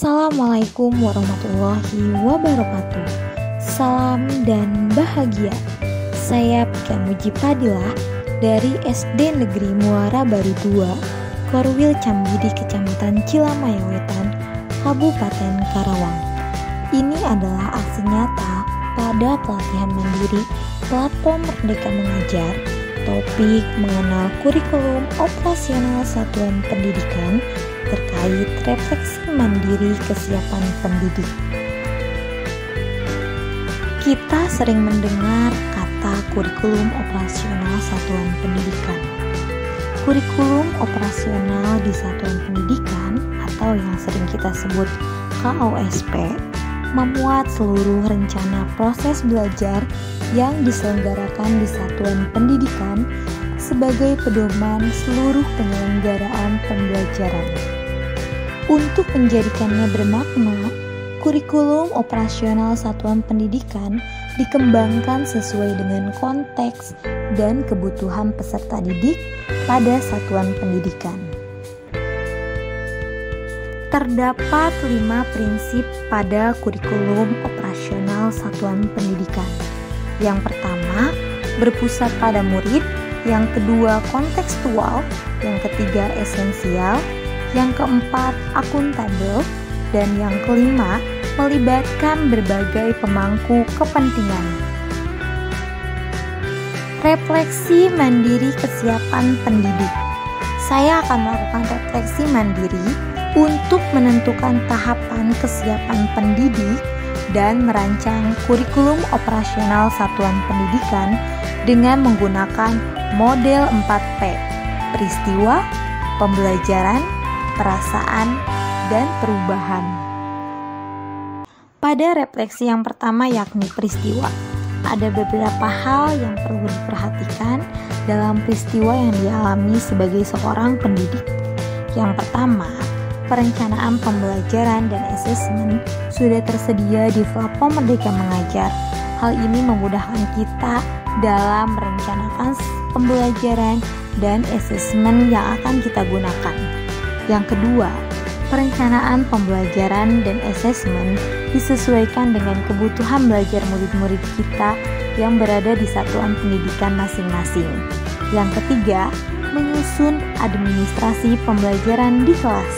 Assalamualaikum warahmatullahi wabarakatuh. Salam dan bahagia. Saya Pika Muji Padilah dari SD Negeri Muara Baru 2, Korwil Cambidi, Kecamatan Cilamaya Wetan, Kabupaten Karawang. Ini adalah aksi nyata pada pelatihan mandiri platform Merdeka Mengajar, topik mengenal kurikulum operasional satuan pendidikan terkait refleksi mandiri kesiapan pendidik. Kita sering mendengar kata kurikulum operasional satuan pendidikan. Kurikulum operasional di satuan pendidikan atau yang sering kita sebut KOSP memuat seluruh rencana proses belajar yang diselenggarakan di satuan pendidikan sebagai pedoman seluruh penyelenggaraan pembelajaran. Untuk menjadikannya bermakna, kurikulum operasional satuan pendidikan dikembangkan sesuai dengan konteks dan kebutuhan peserta didik pada satuan pendidikan. Terdapat 5 prinsip pada kurikulum operasional satuan pendidikan. Yang pertama, berpusat pada murid. Yang kedua, kontekstual. Yang ketiga, esensial. Yang keempat, akuntabel. Dan yang kelima, melibatkan berbagai pemangku kepentingan. Refleksi mandiri kesiapan pendidik. Saya akan melakukan refleksi mandiri untuk menentukan tahapan kesiapan pendidik dan merancang kurikulum operasional satuan pendidikan dengan menggunakan model 4P: peristiwa, pembelajaran, perasaan, dan perubahan. Pada refleksi yang pertama yakni peristiwa, ada beberapa hal yang perlu diperhatikan dalam peristiwa yang dialami sebagai seorang pendidik. Yang pertama, perencanaan pembelajaran dan asesmen sudah tersedia di platform Merdeka Mengajar. Hal ini memudahkan kita dalam merencanakan pembelajaran dan asesmen yang akan kita gunakan. Yang kedua, perencanaan pembelajaran dan asesmen disesuaikan dengan kebutuhan belajar murid-murid kita yang berada di satuan pendidikan masing-masing. Yang ketiga, menyusun administrasi pembelajaran di kelas.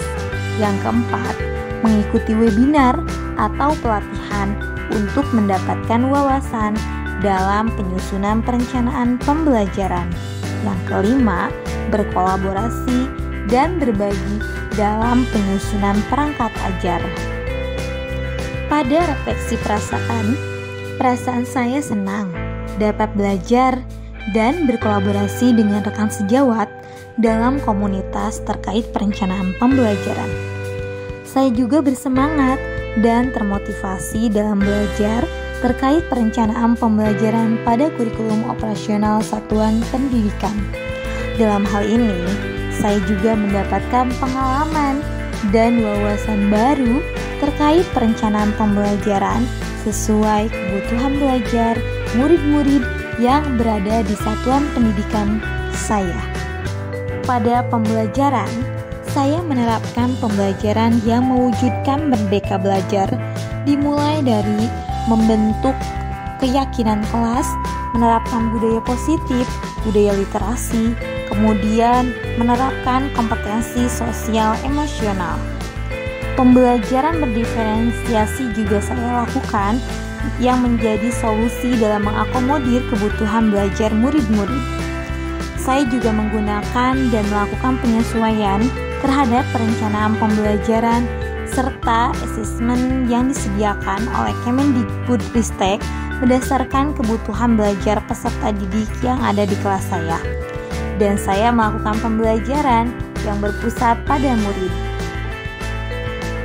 Yang keempat, mengikuti webinar atau pelatihan untuk mendapatkan wawasan dalam penyusunan perencanaan pembelajaran. Yang kelima, berkolaborasi dan berbagi dalam penyusunan perangkat ajar. Pada refleksi perasaan saya senang dapat belajar dan berkolaborasi dengan rekan sejawat dalam komunitas terkait perencanaan pembelajaran. Saya juga bersemangat dan termotivasi dalam belajar terkait perencanaan pembelajaran pada kurikulum operasional satuan pendidikan. Dalam hal ini, saya juga mendapatkan pengalaman dan wawasan baru terkait perencanaan pembelajaran sesuai kebutuhan belajar murid-murid yang berada di satuan pendidikan saya. Pada pembelajaran, saya menerapkan pembelajaran yang mewujudkan merdeka belajar, dimulai dari membentuk keyakinan kelas, menerapkan budaya positif, budaya literasi, kemudian menerapkan kompetensi sosial emosional. Pembelajaran berdiferensiasi juga saya lakukan yang menjadi solusi dalam mengakomodir kebutuhan belajar murid-murid. Saya juga menggunakan dan melakukan penyesuaian terhadap perencanaan pembelajaran serta asesmen yang disediakan oleh Kemendikbudristek berdasarkan kebutuhan belajar peserta didik yang ada di kelas saya. Dan saya melakukan pembelajaran yang berpusat pada murid.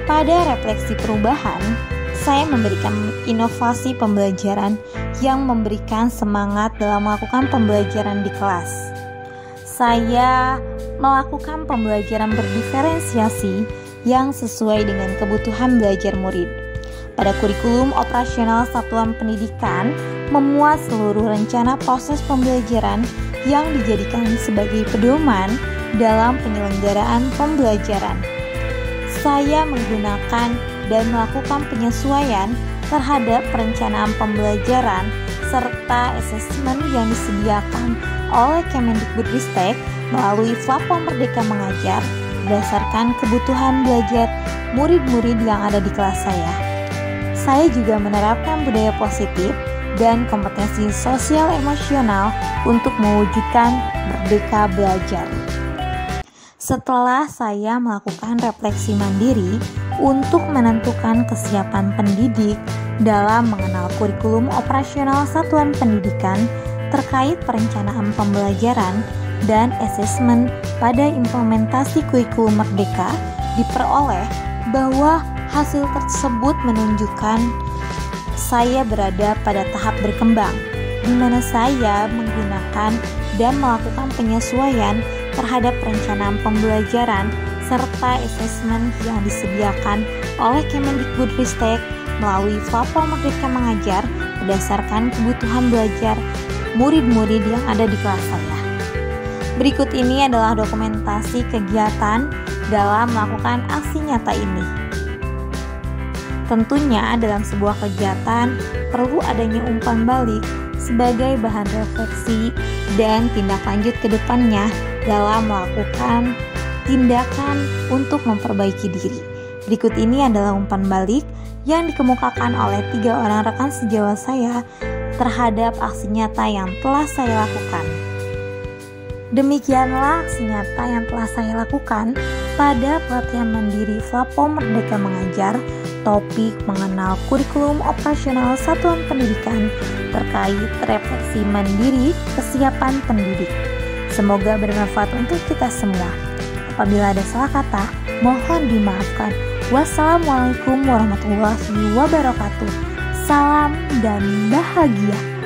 Pada refleksi perubahan, saya memberikan inovasi pembelajaran yang memberikan semangat dalam melakukan pembelajaran di kelas. Saya melakukan pembelajaran berdiferensiasi yang sesuai dengan kebutuhan belajar murid. Pada kurikulum operasional satuan pendidikan memuat seluruh rencana proses pembelajaran yang dijadikan sebagai pedoman dalam penyelenggaraan pembelajaran. saya menggunakan dan melakukan penyesuaian terhadap perencanaan pembelajaran serta asesmen yang disediakan oleh Kemendikbudristek melalui platform Merdeka Mengajar berdasarkan kebutuhan belajar murid-murid yang ada di kelas saya. Saya juga menerapkan budaya positif dan kompetensi sosial emosional untuk mewujudkan merdeka belajar. Setelah saya melakukan refleksi mandiri untuk menentukan kesiapan pendidik dalam mengenal kurikulum operasional satuan pendidikan terkait perencanaan pembelajaran dan asesmen pada implementasi kurikulum merdeka, diperoleh bahwa hasil tersebut menunjukkan saya berada pada tahap berkembang, di mana saya menggunakan dan melakukan penyesuaian terhadap perencanaan pembelajaran serta asesmen yang disediakan oleh Kemendikbudristek melalui platform Merdeka Mengajar berdasarkan kebutuhan belajar murid-murid yang ada di kelas saya. Berikut ini adalah dokumentasi kegiatan dalam melakukan aksi nyata ini. Tentunya dalam sebuah kegiatan perlu adanya umpan balik sebagai bahan refleksi dan tindak lanjut ke depannya dalam melakukan tindakan untuk memperbaiki diri. Berikut ini adalah umpan balik yang dikemukakan oleh 3 orang rekan sejawat saya terhadap aksi nyata yang telah saya lakukan. Demikianlah aksi nyata yang telah saya lakukan pada pelatihan mandiri platform Merdeka Mengajar topik mengenal kurikulum operasional satuan pendidikan terkait refleksi mandiri kesiapan pendidik. Semoga bermanfaat untuk kita semua. Apabila ada salah kata, mohon dimaafkan. Wassalamualaikum warahmatullahi wabarakatuh. Salam dan bahagia.